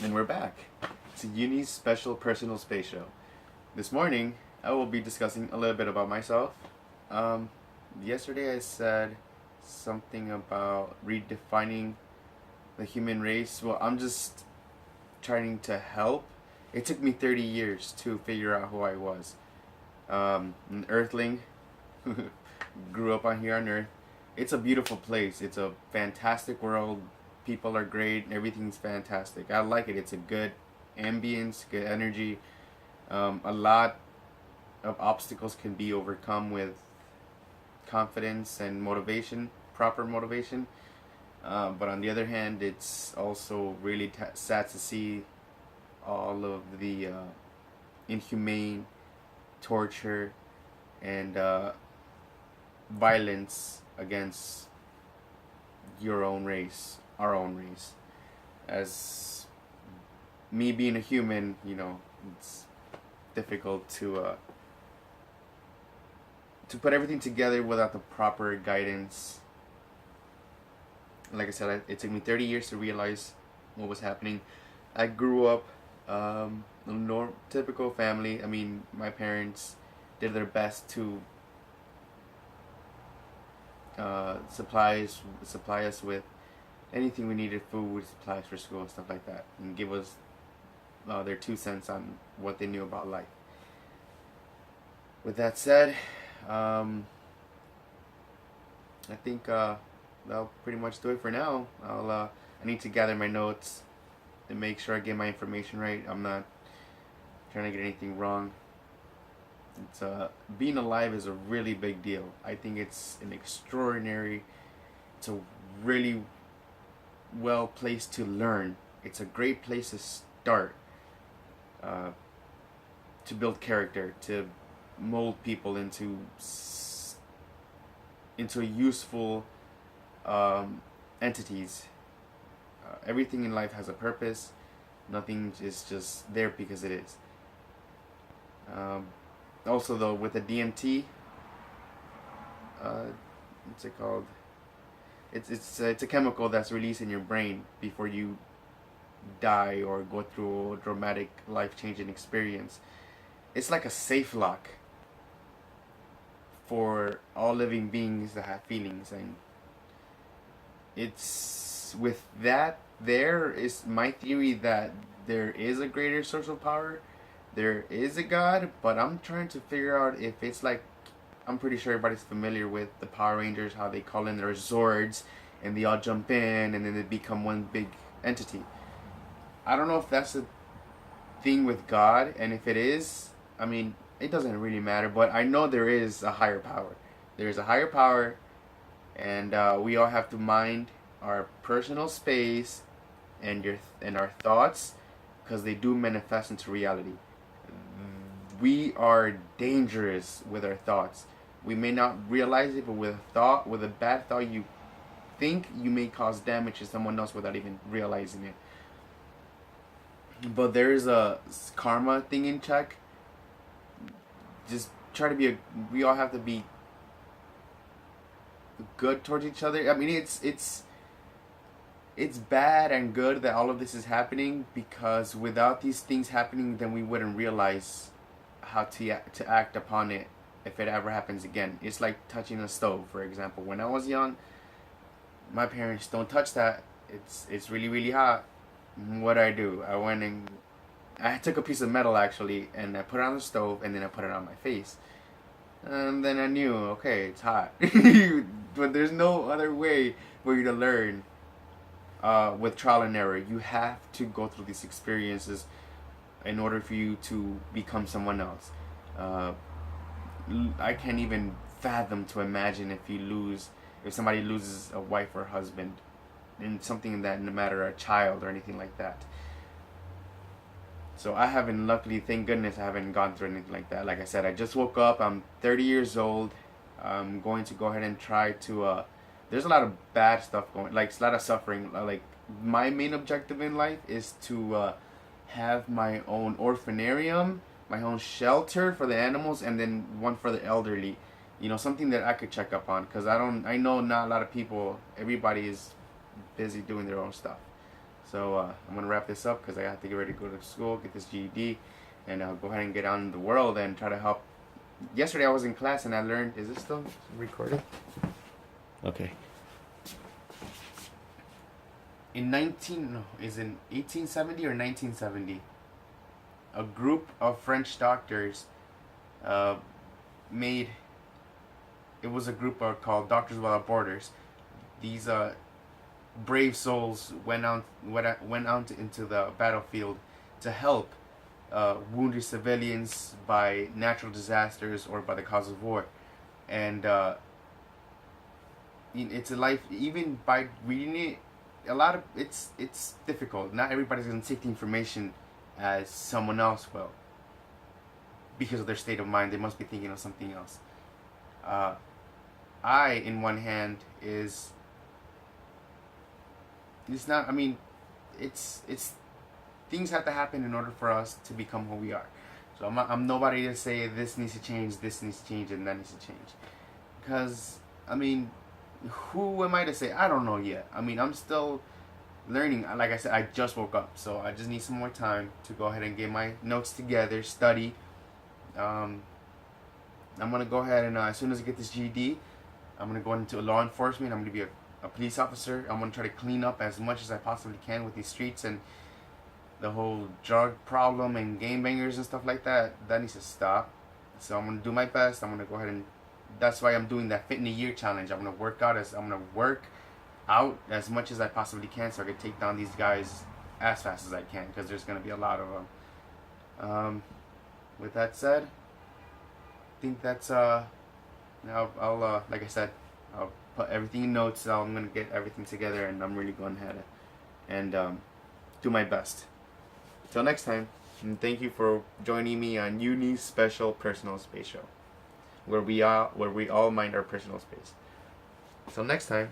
And we're back. It's a Uni's special personal space show. This morning, I will be discussing a little bit about myself. Um, Yesterday, I said something about redefining the human race. Well, I'm just trying to help. It took me 30 years to figure out who I was. An earthling, grew up on here on Earth. It's a beautiful place. It's a fantastic world. People are great. Everything's fantastic. I like it. It's a good ambience, good energy. A lot of obstacles can be overcome with confidence and motivation, proper motivation. But on the other hand, it's also really sad to see all of the inhumane torture and violence against your own race, our own race. As me being a human, it's difficult to put everything together without the proper guidance. Like I said, it took me 30 years to realize what was happening. I grew up a typical family. I mean, my parents did their best to supply us with anything we needed, food, supplies for school, stuff like that, and give us their 2 cents on what they knew about life. With that said, I think that'll pretty much do it for now. I need to gather my notes to make sure I get my information right. I'm not trying to get anything wrong. It's being alive is a really big deal. I think it's it's a really well place to learn. It's a great place to start, to build character, to mold people into useful entities. Everything in life has a purpose. Nothing is just there because it is. Also, though, with the DMT, what's it called? It's a chemical that's released in your brain before you die or go through a dramatic life-changing experience. It's like a safe lock for all living beings that have feelings, and it's with that there is my theory that there is a greater social power, there is a God, but I'm trying to figure out if it's like, I'm pretty sure everybody's familiar with the Power Rangers, how they call in their Zords and they all jump in and then they become one big entity. I don't know if that's a thing with God, and if it is, I mean, it doesn't really matter, but I know there is a higher power. There is a higher power, and we all have to mind our personal space and our thoughts, because they do manifest into reality. We are dangerous with our thoughts. We may not realize it, but with a bad thought, you think you may cause damage to someone else without even realizing it. But there is a karma thing in check. Just try to be we all have to be good towards each other. I mean, it's bad and good that all of this is happening, because without these things happening, then we wouldn't realize how to act upon it if it ever happens again. It's like touching a stove, for example. When I was young, my parents, don't touch that. It's really really hot. What do? I went and I took a piece of metal actually, and I put it on the stove, and then I put it on my face, and then I knew, okay, it's hot. But there's no other way for you to learn. With trial and error, you have to go through these experiences in order for you to become someone else. I can't even fathom to imagine if somebody loses a wife or husband, and something in that matter, a child or anything like that. So I haven't, luckily, thank goodness, I haven't gone through anything like that. Like I said, I just woke up. I'm 30 years old. I'm going to go ahead and try to. There's a lot of bad stuff going, like a lot of suffering. Like, my main objective in life is to have my own orphanarium, my own shelter for the animals, and then one for the elderly. Something that I could check up on, because I know not a lot of people. Everybody is busy doing their own stuff. So I'm gonna wrap this up because I have to get ready to go to school, get this GED, and go ahead and get out in the world and try to help. Yesterday I was in class and I learned. Is this still recorded? Okay. In 1870 or 1970, a group of French doctors made. It was a group called Doctors Without Borders. These brave souls went out into the battlefield to help wounded civilians by natural disasters or by the cause of war, and it's a life. Even by reading it, it's difficult. Not everybody's gonna take the information as someone else will, because of their state of mind. They must be thinking of something else. I, in one hand, it's not. I mean, it's things have to happen in order for us to become who we are. So I'm nobody to say this needs to change, and that needs to change. Because, I mean, who am I to say? I don't know yet. I mean, I'm still learning. Like I said, I just woke up, so I just need some more time to go ahead and get my notes together, study. I'm gonna go ahead and as soon as I get this GED, I'm gonna go into law enforcement. I'm gonna be a police officer. I'm gonna try to clean up as much as I possibly can with these streets and the whole drug problem and game bangers and stuff like that. That needs to stop. So I'm gonna do my best. I'm gonna go ahead and that's why I'm doing that Fit in a Year challenge. I'm gonna work out as much as I possibly can so I can take down these guys as fast as I can, because there's gonna be a lot of them. With that said, I think that's now I'll like I said, I'll put everything in notes. So I'm gonna get everything together, and I'm really going ahead and do my best. Till next time, and thank you for joining me on Uni's special personal space show, where we all mind our personal space. Till next time.